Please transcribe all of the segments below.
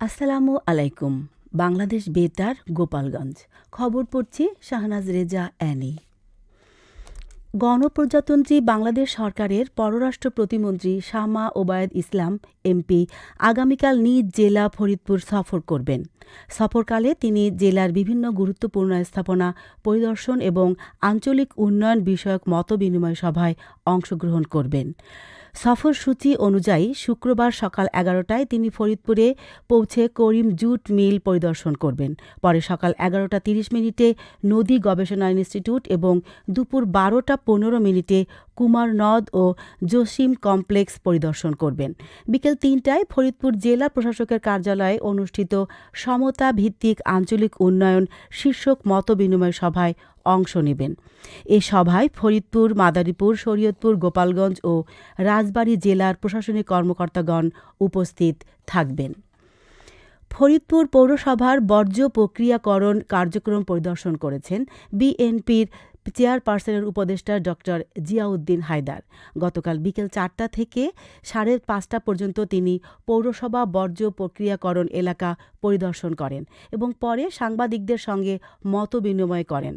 আসসালামু আলাইকুম। বাংলাদেশ বেতার, গোপালগঞ্জ। খবর পড়ছি শাহনাজ রেজা অ্যানি। গণপ্রজাতন্ত্রী বাংলাদেশ সরকারের পররাষ্ট্র প্রতিমন্ত্রী শামা ওবায়দ ইসলাম এমপি আগামীকাল নিজ জেলা ফরিদপুর সফর করবেন। সফরকালে তিনি জেলার বিভিন্ন গুরুত্বপূর্ণ স্থাপনা পরিদর্শন এবং আঞ্চলিক উন্নয়ন বিষয়ক মতবিনিময় সভায় অংশগ্রহণ করবেন। সফরসূচি অনুযায়ী শুক্রবার সকাল ১১টায় তিনি ফরিদপুরে পৌঁছে করিম জুট মিল পরিদর্শন করবেন। পরে সকাল ১১টা ৩০ মিনিটে নদী গবেষণা ইনস্টিটিউট এবং দুপুর ১২টা ১৫ মিনিটে কুমার নদ ও জসিম কমপ্লেক্স পরিদর্শন করবেন। বিকেল ৩টায় ফরিদপুর জেলা প্রশাসকের কার্যালয়ে অনুষ্ঠিত সমতা ভিত্তিক আঞ্চলিক উন্নয়ন শীর্ষক মতবিনিময় সভায় অংশ নেবেন। এ সভায় ফরিদপুর, মাদারীপুর, শরীয়তপুর, গোপালগঞ্জ ও রাজবাড়ী জেলার প্রশাসনিক কর্মকর্তাগণ উপস্থিত থাকবেন। ফরিদপুর পৌরসভার বর্জ্য প্রক্রিয়াকরণ কার্যক্রম পরিদর্শন করেছেন বিএনপির চেয়ারপারসনের উপদেষ্টা ড জিয়াউদ্দিন হায়দার। গতকাল বিকেল ৪টা থেকে ৫:৩০ পর্যন্ত তিনি পৌরসভা বর্জ্য প্রক্রিয়াকরণ এলাকা পরিদর্শন করেন এবং পরে সাংবাদিকদের সঙ্গে মতবিনিময় করেন।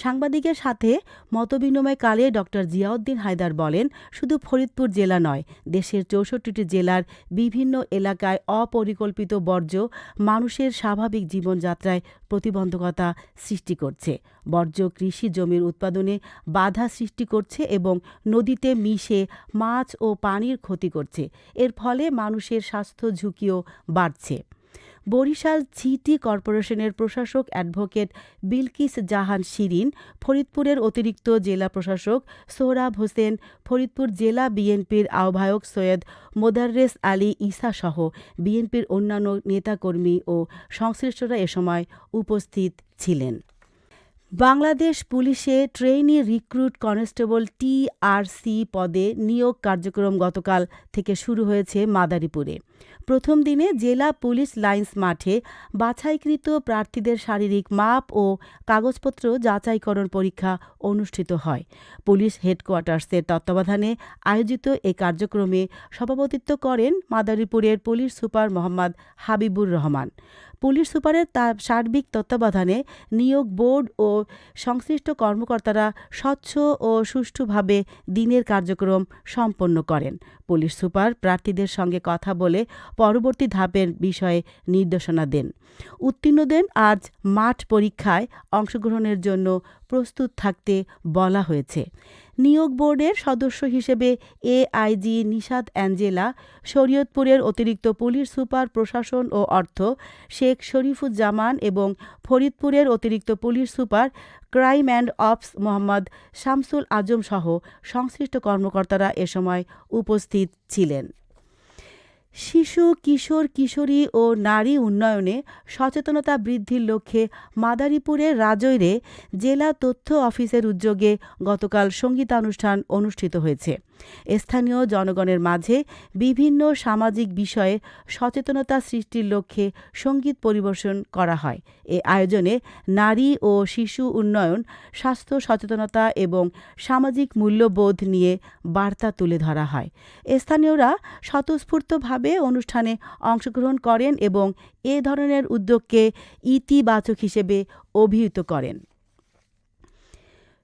সাংবাদিকের সাথে মতবিনিময়কালে ড জিয়াউদ্দিন হায়দার বলেন, শুধু ফরিদপুর জেলা নয়, দেশের ৬৪টি জেলার বিভিন্ন এলাকায় অপরিকল্পিত বর্জ্য মানুষের স্বাভাবিক জীবনযাত্রায় প্রতিবন্ধকতা সৃষ্টি করছে। বর্জ্য কৃষি জমির উৎপাদনে বাধা সৃষ্টি করছে এবং নদীতে মিশে মাছ ও পানির ক্ষতি করছে। এর ফলে মানুষের স্বাস্থ্য ঝুঁকিও বাড়ছে। বরিশাল সিটি কর্পোরেশনের প্রশাসক অ্যাডভোকেট বিলকিস জাহান শিরিন, ফরিদপুরের অতিরিক্ত জেলা প্রশাসক সোহরাব হোসেন, ফরিদপুর জেলা বিএনপির আহ্বায়ক সৈয়দ মোদার্রেস আলী ঈসা সহ বিএনপির অন্যান্য নেতাকর্মী ও সংশ্লিষ্টরা এ সময় উপস্থিত ছিলেন। বাংলাদেশ পুলিশে ট্রেইনি রিক্রুট কনস্টেবল টিআরসি পদে নিয়োগ কার্যক্রম গতকাল থেকে শুরু হয়েছে মাদারীপুরে। প্রথম দিনে জেলা পুলিশ লাইন্স মাঠে বাছাইকৃত প্রার্থীদের শারীরিক মাপ ও কাগজপত্র যাচাইকরণ পরীক্ষা অনুষ্ঠিত হয়। পুলিশ হেডকোয়ার্টার্সের তত্ত্বাবধানে আয়োজিত এ কার্যক্রমে সভাপতিত্ব করেন মাদারীপুরের police super Mohammad Habibur Rahman. Police সুপারের সার্বিক তত্ত্বাবধানে নিয়োগ বোর্ড ও সংশ্লিষ্ট কর্মকর্তারা স্বচ্ছ ও সুষ্ঠুভাবে দিনের কার্যক্রম সম্পন্ন করেন। পুলিশ সুপার প্রার্থীদের সঙ্গে কথা বলে পরবর্তী ধাপের বিষয়ে নির্দেশনা দেন। উত্তীর্ণদের আজ মাঠ পরীক্ষায় অংশগ্রহণের জন্য প্রস্তুত থাকতে বলা হয়েছে। নিয়োগ বোর্ডের সদস্য হিসেবে এআইজি নিশাত অ্যাঞ্জেলা, শরীয়তপুরের অতিরিক্ত পুলিশ সুপার প্রশাসন ও অর্থ শেখ শরীফুজ্জামান এবং ফরিদপুরের অতিরিক্ত police super crime and ops Mohammad Shamsul Azam সহ সংশ্লিষ্ট কর্মকর্তারা এ সময় উপস্থিত ছিলেন। শিশু, কিশোর, কিশোরী ও নারী উন্নয়নে সচেতনতা বৃদ্ধির লক্ষ্যে মাদারীপুরের রাজৈরে জেলা তথ্য অফিসের উদ্যোগে গতকাল সঙ্গীতানুষ্ঠান অনুষ্ঠিত হয়েছে। স্থানীয় জনগণের মাঝে বিভিন্ন সামাজিক বিষয়ে সচেতনতা সৃষ্টির লক্ষ্যে সঙ্গীত পরিবেশন করা হয়। এ আয়োজনে নারী ও শিশু উন্নয়ন, স্বাস্থ্য সচেতনতা এবং সামাজিক মূল্যবোধ নিয়ে বার্তা তুলে ধরা হয়। স্থানীয়রা স্বতঃস্ফূর্তভাবে অনুষ্ঠানে অংশগ্রহণ করেন এবং এ ধরনের উদ্যোগকে ইতিবাচক হিসেবে অভিহিত করেন।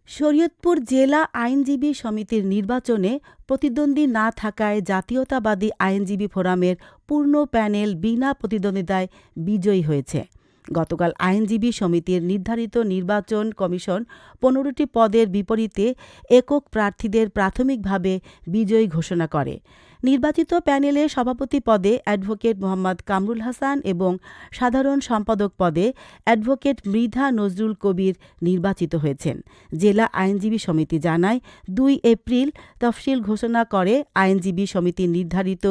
শরীয়তপুর জেলা আইনজীবী সমিতির নির্বাচনে প্রতিদ্বন্দ্বী না থাকায় জাতীয়তাবাদী আইনজীবী ফোরামের পূর্ণ প্যানেল বিনা প্রতিদ্বন্দ্বিতায় বিজয়ী হয়েছে। গতকাল আইনজীবী সমিতির নির্ধারিত নির্বাচন কমিশন ১৫টি পদের বিপরীতে একক প্রার্থীদের প্রাথমিকভাবে বিজয়ী ঘোষণা করে। নির্বাচিত প্যানেলে সভাপতি পদে অ্যাডভোকেট মোহাম্মদ কামরুল হাসান এবং সাধারণ সম্পাদক পদে অ্যাডভোকেট মৃধা নজরুল কবির নির্বাচিত হয়েছেন। জেলা আইনজীবী সমিতি জানায়, ২ এপ্রিল তফসিল ঘোষণা করে আইনজীবী সমিতির নির্ধারিত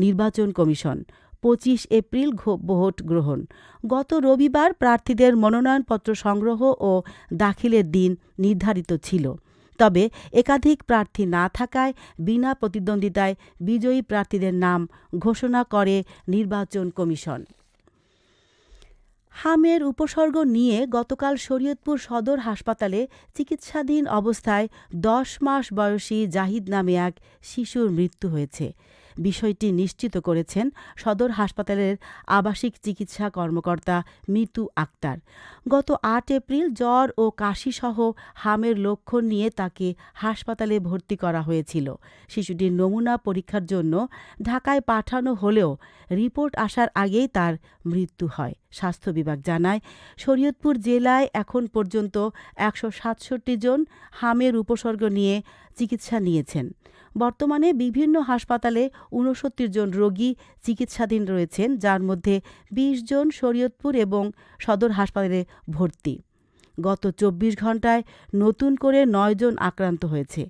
নির্বাচন কমিশন। ২৫ এপ্রিল ভোট গ্রহণ। গত রবিবার প্রার্থীদের মনোনয়নপত্র সংগ্রহ ও দাখিলের দিন নির্ধারিত ছিল। তবে একাধিক প্রার্থী না থাকায় বিনা প্রতিদ্বন্দ্বিতায় বিজয়ী প্রার্থীদের নাম ঘোষণা করে নির্বাচন কমিশন। হামের উপসর্গ নিয়ে গতকাল শরীয়তপুর সদর হাসপাতালে চিকিৎসাধীন অবস্থায় ১০ মাস বয়সী জাহিদ নামে এক শিশুর মৃত্যু হয়েছে। বিষয়টি নিশ্চিত করেছেন সদর হাসপাতালের আবাসিক চিকিৎসা কর্মকর্তা মিতু আক্তার। গত ৮ এপ্রিল জ্বর ও কাশিসহ হামের লক্ষণ নিয়ে তাকে হাসপাতালে ভর্তি করা হয়েছিল। শিশুটির নমুনা পরীক্ষার জন্য ঢাকায় পাঠানো হলেও রিপোর্ট আসার আগেই তার মৃত্যু হয়। স্বাস্থ্য বিভাগ জানায়, শরীয়তপুর জেলায় এখন পর্যন্ত ১৬৭ জন হামের উপসর্গ নিয়ে চিকিৎসা নিয়েছেন। বর্তমানে বিভিন্ন হাসপাতালে ৬৯ জন রোগী চিকিৎসাধীন রয়েছেন, যার মধ্যে ২০ জন শরীয়তপুর এবং সদর হাসপাতালে ভর্তি। গত ২৪ ঘণ্টায় নতুন করে ৯ জন আক্রান্ত হয়েছে।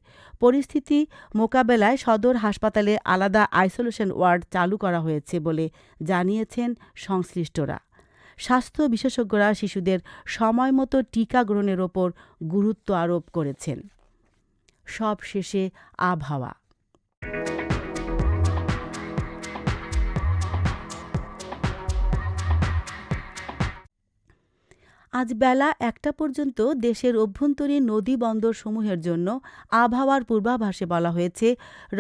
পরিস্থিতি মোকাবেলায় সদর হাসপাতালে আলাদা আইসোলেশন ওয়ার্ড চালু করা হয়েছে বলে জানিয়েছেন সংশ্লিষ্টরা। স্বাস্থ্য বিশেষজ্ঞরা শিশুদের সময়মতো টিকা গ্রহণের ওপর গুরুত্ব আরোপ করেছেন। সব শেষে আবহাওয়া। আজ বেলা ১টা পর্যন্ত দেশের অভ্যন্তরীণ নদী বন্দর সমূহের জন্য আবহাওয়ার পূর্বাভাসে বলা হয়েছে,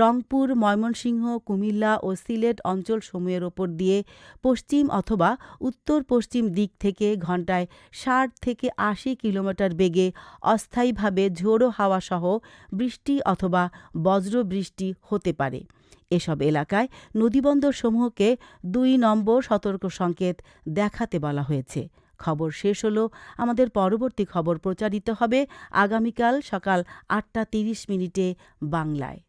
রংপুর, ময়মনসিংহ, কুমিল্লা ও সিলেট অঞ্চলসমূহের ওপর দিয়ে পশ্চিম অথবা উত্তর পশ্চিম দিক থেকে ঘণ্টায় ৬০ থেকে ৮০ কিলোমিটার বেগে অস্থায়ীভাবে ঝোড়ো হাওয়াসহ বৃষ্টি অথবা বজ্রবৃষ্টি হতে পারে। এসব এলাকায় নদীবন্দরসমূহকে ২ নম্বর সতর্ক সংকেত দেখাতে বলা হয়েছে। খবর শেষ হলো। আমাদের পরবর্তী খবর প্রচারিত হবে আগামীকাল সকাল ৮টা ৩০ মিনিটে বাংলায়।